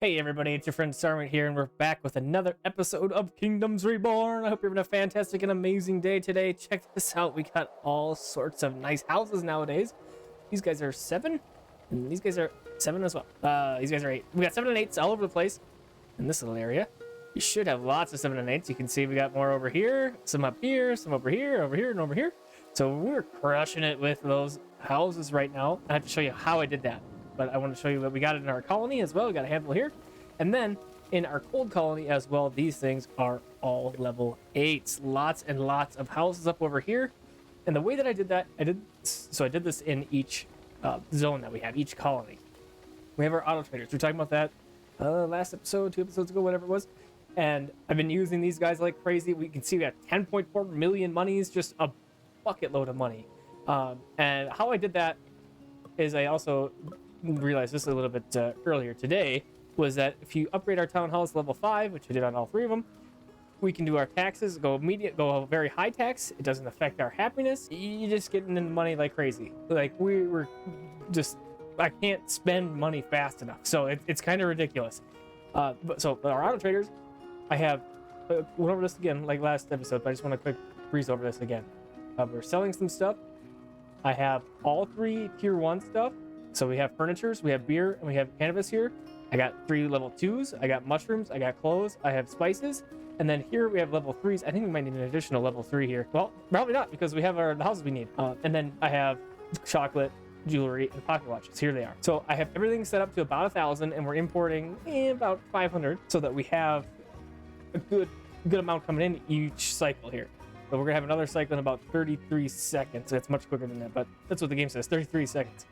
Hey everybody, it's your friend Sarmate here, and we're back with another episode of Kingdoms Reborn. I hope you're having a fantastic and amazing day today. Check this out, we got all sorts of nice houses nowadays. These guys are 7, and these guys are 7 as well. These guys are 8. We got 7 and 8s all over the place in this little area. You should have lots of 7 and 8s. You can see we got more over here, some up here, some over here, and over here. So we're crushing it with those houses right now. I have to show you how I did that. But I want to show you what we got in our colony as well. We got a handful here. And then in our cold colony as well, these things are all level 8s. Lots and lots of houses up over here. And the way that I did that, I did this in each zone that we have, each colony. We have our auto traders. We were talking about that last episode, 2 episodes ago, whatever it was. And I've been using these guys like crazy. We can see we got 10.4 million monies, just a bucket load of money. And how I did that is I also realized this a little bit earlier today, was that if you upgrade our town halls to level 5, which I did on all 3 of them, we can do our taxes, go very high tax. It doesn't affect our happiness. You're just getting in money like crazy. Like I can't spend money fast enough. So it's kind of ridiculous. So our auto traders, I have went over this again like last episode, but I just want to quick breeze over this again. We're selling some stuff. I have all 3 tier 1 stuff. So we have furnitures, we have beer, and we have cannabis here. I got 3 level 2s, I got mushrooms, I got clothes, I have spices, and then here we have level 3s. I think we might need an additional level 3 here. Well, probably not, because we have the houses we need. And then I have chocolate, jewelry, and pocket watches. Here they are. So I have everything set up to about 1,000, and we're importing about 500, so that we have a good amount coming in each cycle here. So we're gonna have another cycle in about 33 seconds. It's much quicker than that, but that's what the game says, 33 seconds.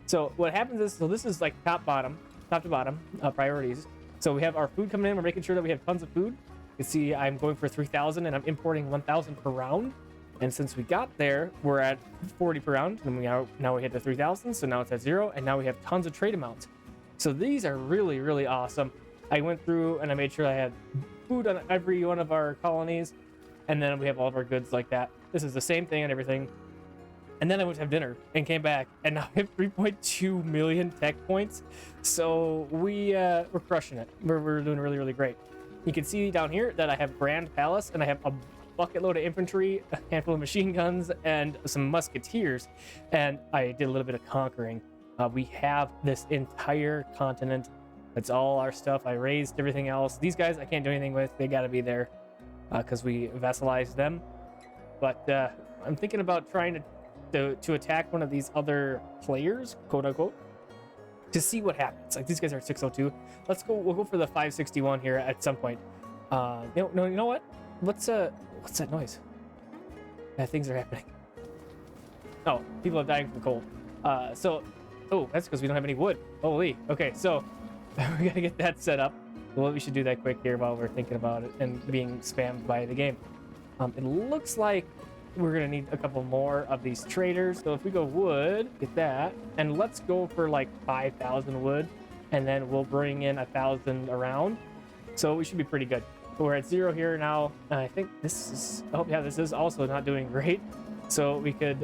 So what happens is, this is like top to bottom priorities. So we have our food coming in. We're making sure that we have tons of food. You can see I'm going for 3,000 and I'm importing 1,000 per round. And since we got there, we're at 40 per round. And now we hit the 3,000. So now it's at 0. And now we have tons of trade amounts. So these are really, really awesome. I went through and I made sure I had food on every one of our colonies. And then we have all of our goods like that. This is the same thing and everything. And then I went to have dinner and came back, and now I have 3.2 million tech points. So we're crushing it. We're doing really, really great. You can see down here that I have Grand Palace, and I have a bucket load of infantry, a handful of machine guns, and some musketeers. And I did a little bit of conquering. We have this entire continent. That's all our stuff. I raised everything else. These guys I can't do anything with. They got to be there because we vassalized them. But I'm thinking about trying to attack one of these other players, quote unquote, to see what happens. Like, these guys are 602. We'll go for the 561 here at some point. You know what? What's that noise? Things are happening. Oh, people are dying from cold. That's because we don't have any wood. Holy. Okay, so we gotta get that set up. Well, we should do that quick here while we're thinking about it and being spammed by the game. It looks like we're gonna need a couple more of these traders. So if we go wood, get that, and let's go for like 5,000 wood, and then we'll bring in 1,000 around. So we should be pretty good. We're at 0 here now. I think this is also not doing great. So we could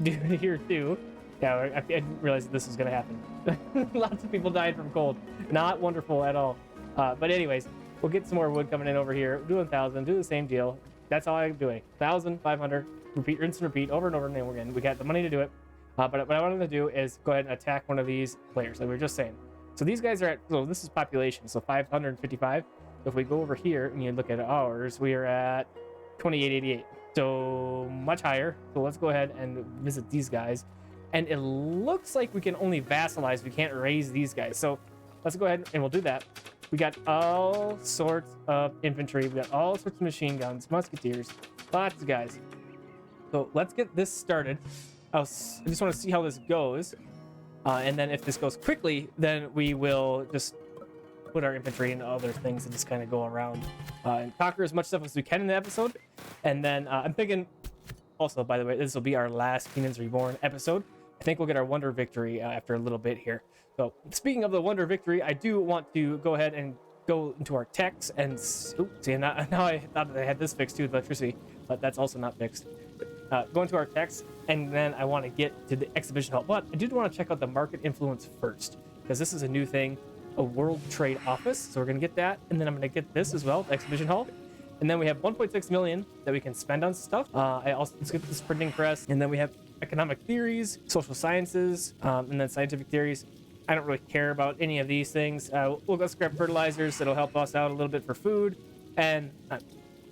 do it here too. Yeah, I didn't realize that this was gonna happen. Lots of people died from cold. Not wonderful at all. But anyways, we'll get some more wood coming in over here. Do 1,000. Do the same deal. That's all I'm doing. 1,000, 500, repeat, rinse and repeat, over and over and over again. We got the money to do it. But what I wanted to do is go ahead and attack one of these players, like we were just saying. So these guys are this is population, so 555. So if we go over here and you look at ours, we are at 2888. So much higher. So let's go ahead and visit these guys. And it looks like we can only vassalize. We can't raise these guys. So let's go ahead and we'll do that. We got all sorts of infantry. We got all sorts of machine guns, musketeers, lots of guys. So let's get this started. I just want to see how this goes. And then if this goes quickly, then we will just put our infantry into other things and just kind of go around and conquer as much stuff as we can in the episode. And then I'm thinking, also, by the way, this will be our last Kingdoms Reborn episode. I think we'll get our Wonder Victory after a little bit here. So speaking of the Wonder Victory, I do want to go ahead and go into our techs and now I thought that I had this fixed too with electricity, but that's also not fixed. Go into our techs, and then I want to get to the exhibition hall. But I did want to check out the market influence first, because this is a new thing. a world trade office. So we're going to get that. And then I'm going to get this as well, the exhibition hall. And then we have 1.6 million that we can spend on stuff. Let's get this printing press. And then we have economic theories, social sciences, and then scientific theories. I don't really care about any of these things. We'll go scrap fertilizers. That'll help us out a little bit for food. And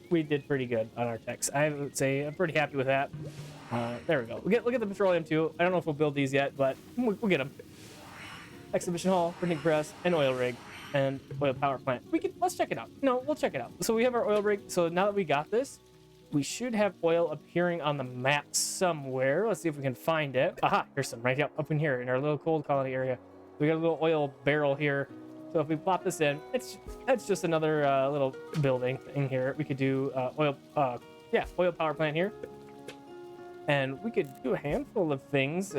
we did pretty good on our techs. I would say I'm pretty happy with that. There we go. Look at the petroleum too. I don't know if we'll build these yet, but we'll get them. Exhibition hall, printing press, and oil rig, and oil power plant. Let's check it out. No, we'll check it out. So we have our oil rig. So now that we got this, we should have oil appearing on the map somewhere. Let's see if we can find it. Aha, here's some right up in here in our little cold colony area. We got a little oil barrel here. So if we plop this in, it's just another little building in here. We could do oil power plant here. And we could do a handful of things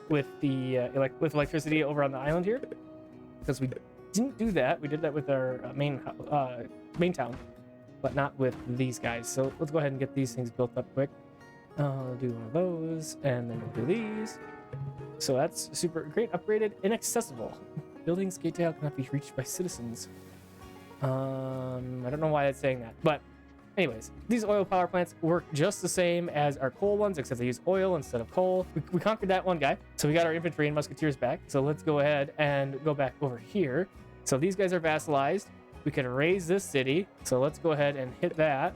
with electricity over on the island here, because we didn't do that. We did that with our main town, but not with these guys. So let's go ahead and get these things built up quick. I'll do one of those, and then we'll do these. So that's super great, upgraded, inaccessible. Buildings gate tail cannot be reached by citizens. I don't know why it's saying that, but anyways, these oil power plants work just the same as our coal ones, except they use oil instead of coal. We conquered that one guy, so we got our infantry and musketeers back. So let's go ahead and go back over here. So these guys are vassalized. We can raise this city. So let's go ahead and hit that.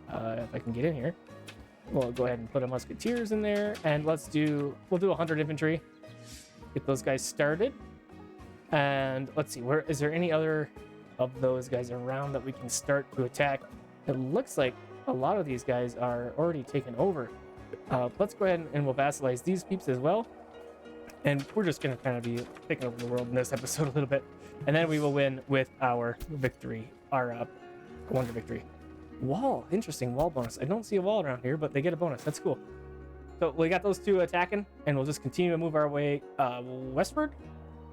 If I can get in here, we'll go ahead and put a musketeers in there, and we'll do 100 infantry. Get those guys started. And let's see, is there any other of those guys around that we can start to attack? It looks like a lot of these guys are already taken over. Let's go ahead and we'll vassalize these peeps as well. And we're just going to kind of be taking over the world in this episode a little bit. And then we will win with our victory, our wonder victory. Wall, interesting wall bonus. I don't see a wall around here, but they get a bonus. That's cool. So we got those two attacking, and we'll just continue to move our way westward.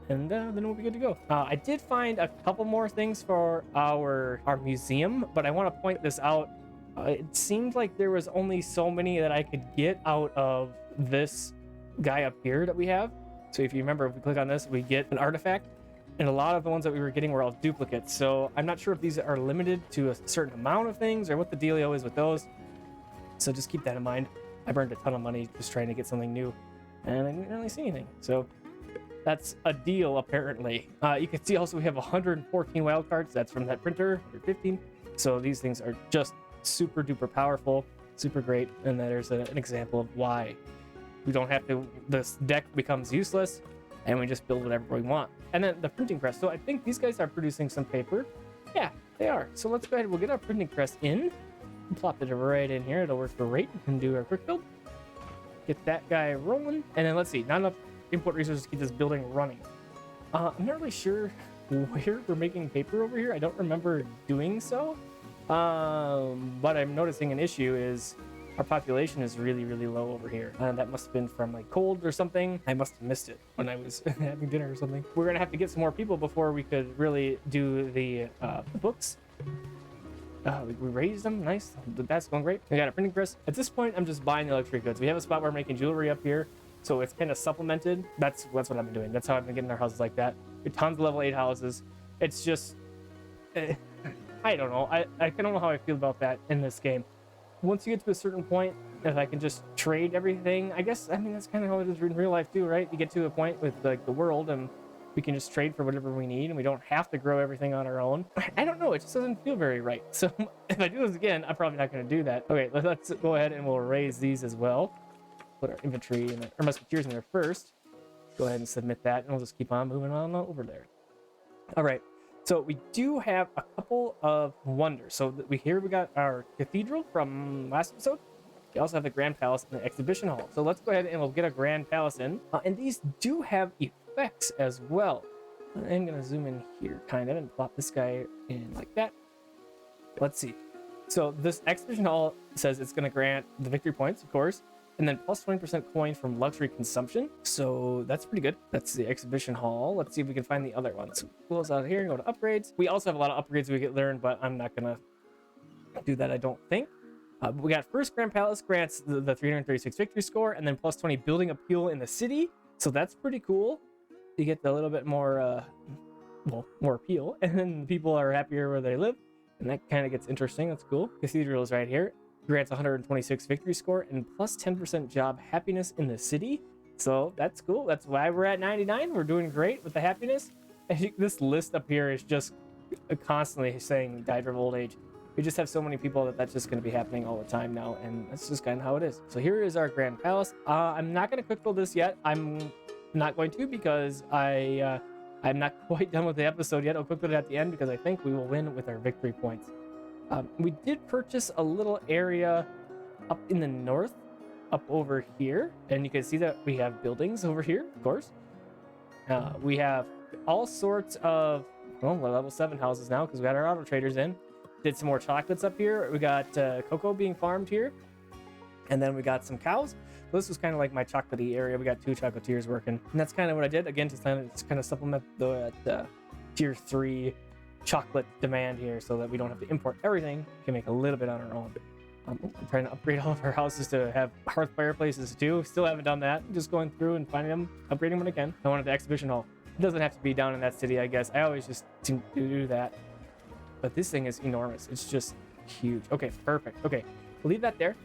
And then we'll be good to go. I did find a couple more things for our museum, but I want to point this out. It seemed like there was only so many that I could get out of this guy up here that we have. So if you remember, if we click on this, we get an artifact, and a lot of the ones that we were getting were all duplicates. So I'm not sure if these are limited to a certain amount of things or what the dealio is with those. So just keep that in mind. I burned a ton of money just trying to get something new, and I didn't really see anything. So that's a deal, apparently. You can see also we have 114 wildcards. That's from that printer, 115. So these things are just super duper powerful, super great. And there's an example of why we don't have to, this deck becomes useless and we just build whatever we want. And then the printing press. So I think these guys are producing some paper. Yeah, they are. So let's go ahead. We'll get our printing press in. Plop it right in here. It'll work great. We can do our quick build. Get that guy rolling. And then let's see. Not enough import resources to keep this building running. I'm not really sure where we're making paper over here. I don't remember doing so. But I'm noticing an issue is our population is really, really low over here. That must have been from like cold or something. I must have missed it when I was having dinner or something. We're gonna have to get some more people before we could really do the books. We raised them, nice. That's going great. We got a printing press. At this point, I'm just buying the luxury goods. We have a spot where we're making jewelry up here, so it's kind of supplemented. That's what I've been doing. That's how I've been getting our houses like that. Tons of level 8 houses. It's just, I don't know. I don't know how I feel about that in this game. Once you get to a certain point, if I can just trade everything, I guess, I mean, that's kind of how it is in real life too, right? You get to a point with like the world and we can just trade for whatever we need and we don't have to grow everything on our own. I don't know. It just doesn't feel very right. So if I do this again, I'm probably not going to do that. Okay, let's go ahead and we'll raise these as well. Put our infantry and our musketeers in there first. Go ahead and submit that and we'll just keep on moving on over there. All right. So we do have a couple of wonders. So we got our cathedral from last episode. We also have the Grand Palace and the Exhibition Hall. So let's go ahead and we'll get a Grand Palace in. And these do have effects as well. I'm going to zoom in here kind of and plop this guy in like that. Let's see. So this Exhibition Hall says it's going to grant the victory points, of course, and then plus 20% coin from luxury consumption. So that's pretty good. That's the Exhibition Hall. Let's see if we can find the other ones. Close out here and go to upgrades. We also have a lot of upgrades we get learned, but I'm not going to do that, I don't think. We got first Grand Palace grants the 336 victory score and then plus 20 building appeal in the city. So that's pretty cool. You get a little bit more well, more appeal, and then people are happier where they live, and that kind of gets interesting. That's cool. Cathedral is right here. Grants 126 victory score and plus 10% job happiness in the city. So that's cool. That's why we're at 99. We're doing great with the happiness. I think this list up here is just constantly saying died from old age. We just have so many people that that's just going to be happening all the time now, and that's just kind of how it is. So here is our grand palace. I'm not going to quick build this yet. I'm not going to because I'm not quite done with the episode yet. I'll quick build it at the end because I think we will win with our victory points. We did purchase a little area up in the north, up over here, and you can see that we have buildings over here, of course. We have all sorts of, well, we're level 7 houses now because we got our auto traders in. Did some more chocolates up here. We got cocoa being farmed here, and then we got some cows. So this was kind of like my chocolatey area. We got 2 chocolatiers working, and that's kind of what I did again to kind of supplement the tier 3 chocolate demand here, so that we don't have to import everything. We can make a little bit on our own. I'm trying to upgrade all of our houses to have hearth fireplaces too. Still haven't done that. Just going through and finding them, upgrading them when I can. I wanted the exhibition hall. It doesn't have to be down in that city, I guess. I always just seem to do that. But this thing is enormous. It's just huge. Okay, perfect. Okay, we'll leave that there.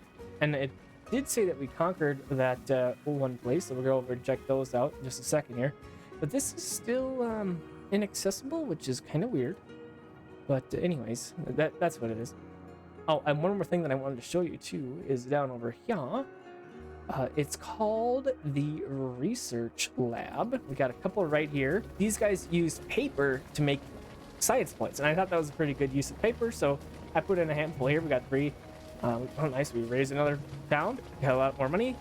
And it did say that we conquered that one place, so we'll go over and check those out in just a second here. But this is still inaccessible, which is kind of weird. But anyways, that's what it is. Oh, and one more thing that I wanted to show you too is down over here. It's called the Research Lab. We got a couple right here. These guys use paper to make science points, and I thought that was a pretty good use of paper, so I put in a handful here. We got 3. Oh, nice. We raised another town. We got a lot more money,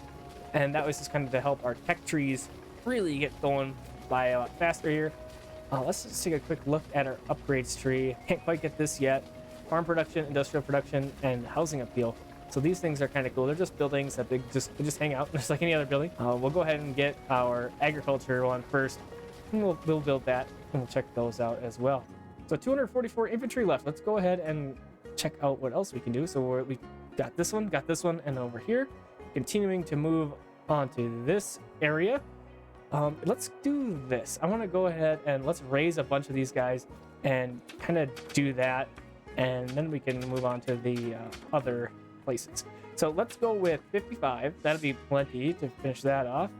and that was just kind of to help our tech trees really get going by a lot faster here. Let's just take a quick look at our upgrades tree. Can't quite get this yet. Farm production, industrial production, and housing appeal. So these things are kind of cool. They're just buildings that they just hang out just like any other building. We'll go ahead and get our agriculture one first, and we'll build that, and we'll check those out as well. So 244 infantry left. Let's go ahead and check out what else we can do. So we got this one, and over here, continuing to move on to this area. Let's do this. I want to go ahead and let's raise a bunch of these guys and kind of do that, and then we can move on to the other places. So let's go with 55. That'll be plenty to finish that off.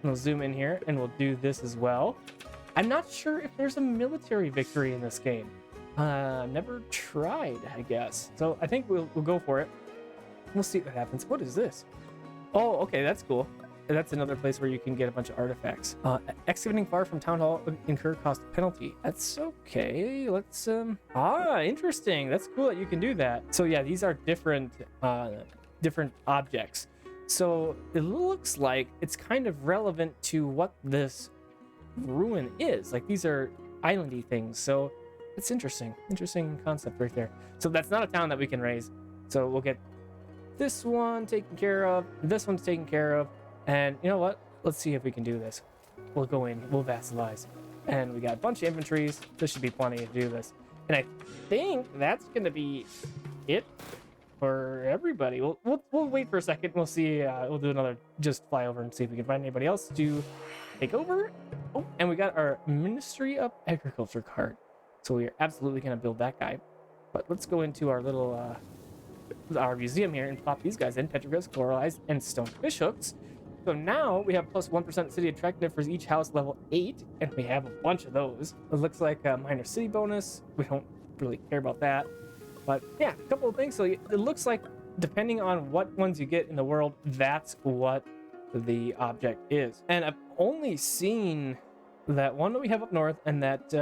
We'll zoom in here and we'll do this as well. I'm not sure if there's a military victory in this game. Never tried, I guess. So I think we'll go for it. We'll see what happens. What is this? Oh, okay, that's cool. That's another place where you can get a bunch of artifacts. Excavating far from town hall incur cost penalty. That's okay. Let's interesting. That's cool that you can do that. So yeah, these are different objects. So it looks like it's kind of relevant to what this ruin is. Like these are islandy things. So it's interesting concept right there. So that's not a town that we can raise. So we'll get this one taken care of. This one's taken care of. And you know what? Let's see if we can do this. We'll go in, we'll vassalize. And we got a bunch of infantries. This should be plenty to do this. And I think that's going to be it for everybody. We'll wait for a second. We'll see. We'll do another just fly over and see if we can find anybody else to take over. Oh, and we got our Ministry of Agriculture card. So we are absolutely going to build that guy. But let's go into our little our museum here and pop these guys in. Petroglyphs, coralized, and stone fish hooks. So now we have plus 1% city attractiveness for each house level 8, and we have a bunch of those. It looks like a minor city bonus. We don't really care about that. But yeah, a couple of things. So it looks like depending on what ones you get in the world, that's what the object is. And I've only seen that one that we have up north and that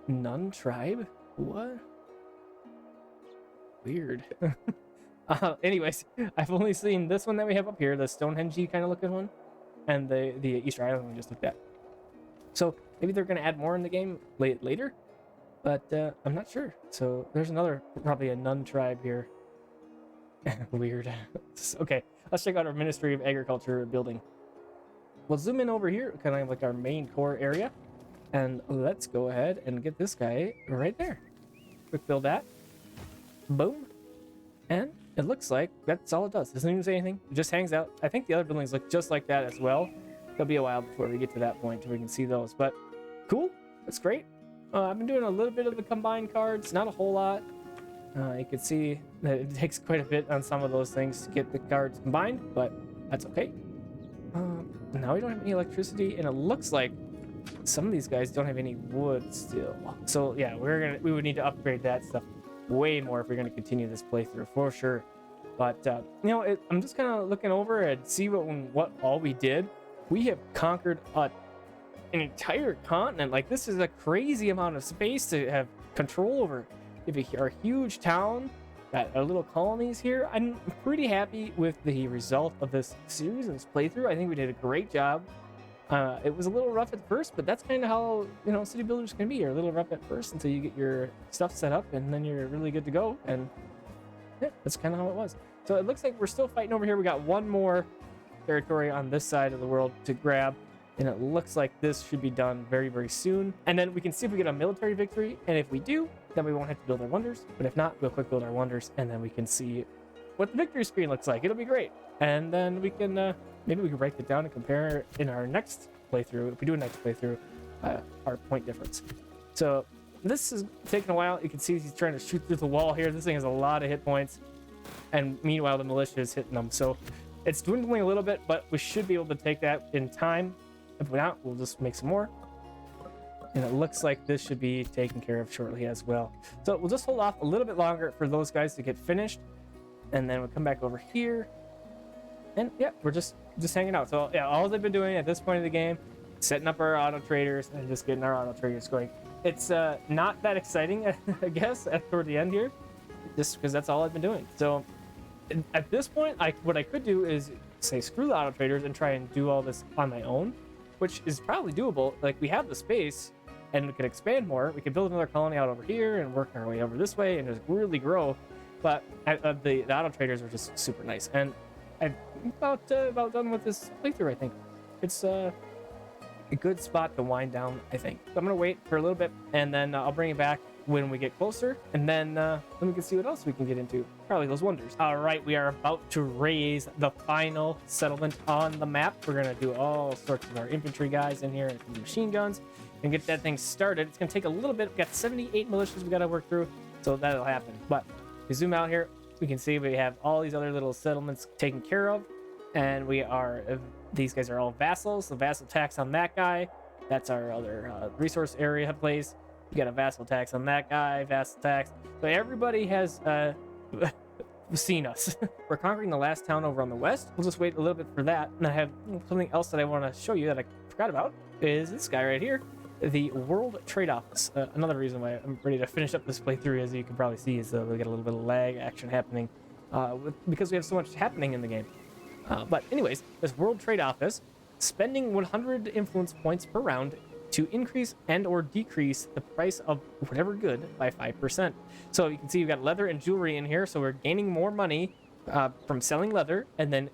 Nun tribe. What? Weird. Anyways, I've only seen this one that we have up here, the Stonehenge kind of looking one, and the Easter Island we just looked at. So maybe they're going to add more in the game later, but I'm not sure. So there's another, probably a Nun tribe here. Weird. Okay, let's check out our Ministry of Agriculture building. We'll zoom in over here, kind of like our main core area, and let's go ahead and get this guy right there. Quick build that. Boom. And it looks like that's all it does. Doesn't even say anything. It just hangs out. I think the other buildings look just like that as well. It'll be a while before we get to that point where we can see those. But cool. That's great. I've been doing a little bit of the combined cards, not a whole lot. You can see that it takes quite a bit on some of those things to get the cards combined, but that's okay. Now we don't have any electricity, and it looks like some of these guys don't have any wood still. So yeah, we would need to upgrade that stuff way more if we're gonna continue this playthrough for sure. But you know, I'm just kind of looking over and see what all we did. We have conquered an entire continent. Like, this is a crazy amount of space to have control over. If you're a huge town, got our little colonies here. I'm pretty happy with the result of this series and this playthrough. I think we did a great job. It was a little rough at first, but that's kind of how, you know, city builders can be. You're a little rough at first until you get your stuff set up, and then you're really good to go. And yeah, that's kind of how it was. So it looks like we're still fighting over here. We got one more territory on this side of the world to grab, and it looks like this should be done very, very soon. And then we can see if we get a military victory, and if we do, then we won't have to build our wonders. But if not, we'll quick build our wonders, and then we can see what the victory screen looks like. It'll be great. And then we can maybe we can break it down and compare in our next playthrough, if we do a next playthrough, our point difference. So this is taking a while. You can see he's trying to shoot through the wall here. This thing has a lot of hit points, and meanwhile the militia is hitting them. So it's dwindling a little bit, but we should be able to take that in time. If not, we'll just make some more. And it looks like this should be taken care of shortly as well. So we'll just hold off a little bit longer for those guys to get finished, and then we'll come back over here. And yeah, we're just hanging out. So yeah, all they've been doing at this point of the game, setting up our auto traders and just getting our auto traders going. It's not that exciting, I guess, toward the end here, just because that's all I've been doing. So at this point, what I could do is say screw the auto traders and try and do all this on my own, which is probably doable. Like, we have the space and we could expand more. We could build another colony out over here and work our way over this way and just really grow. But the auto traders are just super nice. And I'm about done with this playthrough, I think. It's a good spot to wind down, I think. So I'm going to wait for a little bit, and then I'll bring it back when we get closer, and then we can see what else we can get into. Probably those wonders. All right, we are about to raise the final settlement on the map. We're going to do all sorts of our infantry guys in here and some machine guns and get that thing started. It's going to take a little bit. We've got 78 militias we got to work through, so that'll happen. But if we zoom out here, we can see we have all these other little settlements taken care of, and these guys are all vassals. The vassal tax on that guy, that's our other resource area place. We got a vassal tax on that guy, vassal tax. So everybody has seen us. We're conquering the last town over on the west. We'll just wait a little bit for that. And I have something else that I want to show you that I forgot about, is this guy right here. The World Trade Office. Another reason why I'm ready to finish up this playthrough, as you can probably see, is we got a little bit of lag action happening because we have so much happening in the game. But anyways, this World Trade Office, spending 100 influence points per round to increase and or decrease the price of whatever good by 5%. So you can see we've got leather and jewelry in here, so we're gaining more money from selling leather and then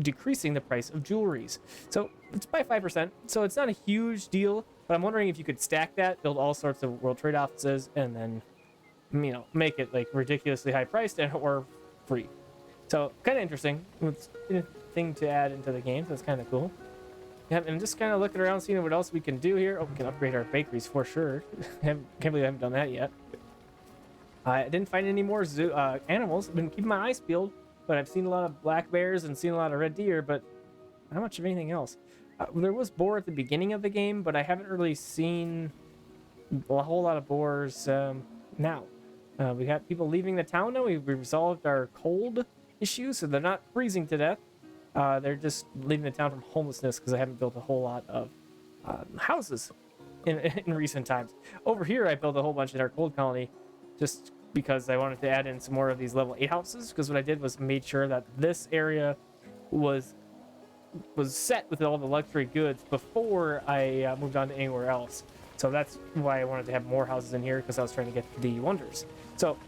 decreasing the price of jewelries. So it's by 5%, so it's not a huge deal, but I'm wondering if you could stack that, build all sorts of World Trade Offices, and then, you know, make it like ridiculously high priced or free. So kind of interesting. It's a thing to add into the game, so it's kind of cool. Yeah, and just kind of looking around, seeing what else we can do here. Oh, we can upgrade our bakeries for sure. Can't believe I haven't done that yet. I didn't find any more animals. I've been keeping my eyes peeled, but I've seen a lot of black bears and seen a lot of red deer, but not much of anything else. There was boar at the beginning of the game, but I haven't really seen a whole lot of boars now. We got people leaving the town now. We've resolved our cold issue, so they're not freezing to death. They're just leaving the town from homelessness because I haven't built a whole lot of houses in recent times. Over here, I built a whole bunch in our cold colony just because I wanted to add in some more of these level 8 houses, because what I did was made sure that this area was set with all the luxury goods before I moved on to anywhere else. So that's why I wanted to have more houses in here, because I was trying to get the wonders. So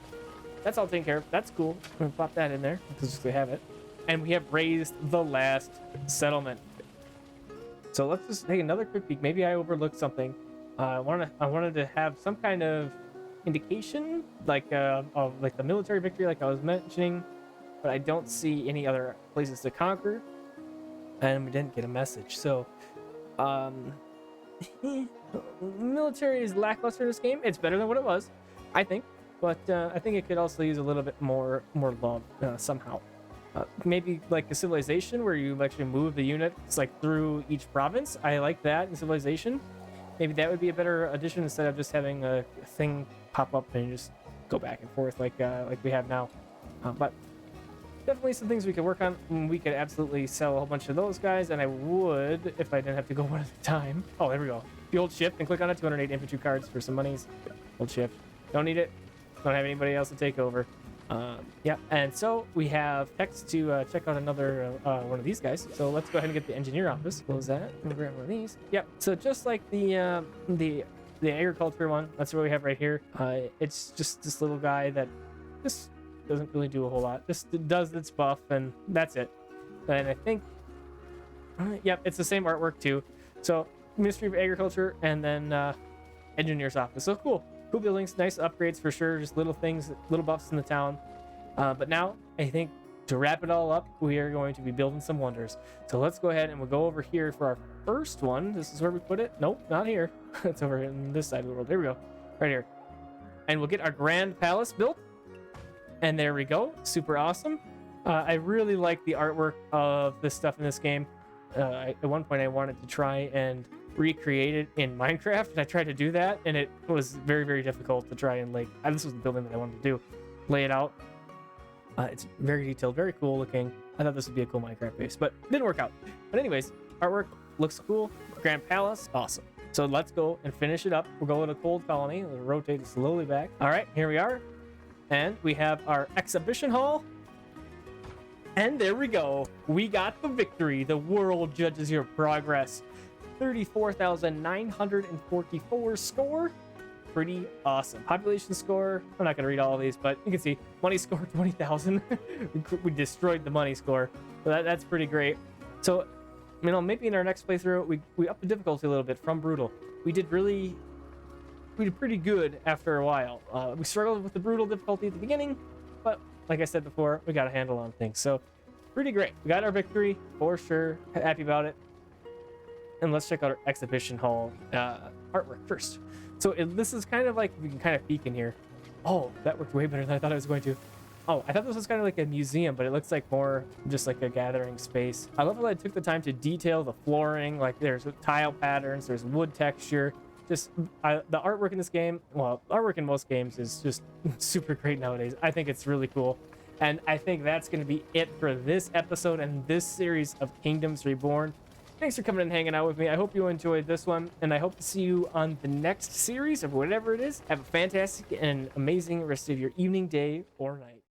that's all taken care of. That's cool. I'm gonna pop that in there because we have it. And we have raised the last settlement. So let's just take another quick peek. Maybe I overlooked something. I wanted to have some kind of indication, like of like the military victory, like I was mentioning, but I don't see any other places to conquer, and we didn't get a message. So Military is lackluster in this game. It's better than what it was, I think, but I think it could also use a little bit more love somehow. Maybe like a civilization where you actually move the units like through each province. I like that in civilization. Maybe that would be a better addition instead of just having a thing pop up and you just go back and forth like we have now. But definitely some things we could work on. We could absolutely sell a whole bunch of those guys, and I would if I didn't have to go one at a time. Oh, there we go. If you hold shift and click on it, 208 infantry cards for some monies. Hold shift. Don't need it. Don't have anybody else to take over. Yeah, and so we have text to check out another one of these guys. So let's go ahead and get the engineer office. Close that and grab one of these. Yep. So just like the agriculture one, that's what we have right here. It's just this little guy that just doesn't really do a whole lot. Just does its buff and that's it. And I think, yep, it's the same artwork too. So Ministry of Agriculture and then engineer's office. So cool. Cool buildings, nice upgrades for sure. Just little things, little buffs in the town. But now, I think to wrap it all up, we are going to be building some wonders. So let's go ahead and we'll go over here for our first one. This is where we put it. Nope, not here. It's over in this side of the world. There we go. Right here. And we'll get our grand palace built. And there we go. Super awesome. I really like the artwork of this stuff in this game. At one point, I wanted to try and recreate it in Minecraft, and I tried to do that, and it was very, very difficult to try and like. This was the building that I wanted to do, lay it out. It's very detailed, very cool looking. I thought this would be a cool Minecraft base, but didn't work out. But anyways, artwork looks cool. Grand Palace, awesome. So let's go and finish it up. We'll go with a cold colony. We'll rotate it slowly back. All right, here we are, and we have our exhibition hall. And there we go. We got the victory. The world judges your progress. 34,944 score. Pretty awesome. Population score. I'm not going to read all of these, but you can see money score 20,000. We destroyed the money score. So that's pretty great. So, you know, maybe in our next playthrough, we upped the difficulty a little bit from brutal. We did pretty good after a while. We struggled with the brutal difficulty at the beginning, but like I said before, we got a handle on things. So pretty great. We got our victory for sure. Happy about it. And let's check out our exhibition hall artwork first. So this is kind of like, we can kind of peek in here. Oh, that worked way better than I thought it was going to. Oh, I thought this was kind of like a museum, but it looks like more just like a gathering space. I love how I took the time to detail the flooring. Like there's tile patterns, there's wood texture. Just the artwork in this game, well, artwork in most games is just super great nowadays. I think it's really cool. And I think that's going to be it for this episode and this series of Kingdoms Reborn. Thanks for coming and hanging out with me. I hope you enjoyed this one, and I hope to see you on the next series of whatever it is. Have a fantastic and amazing rest of your evening, day, or night.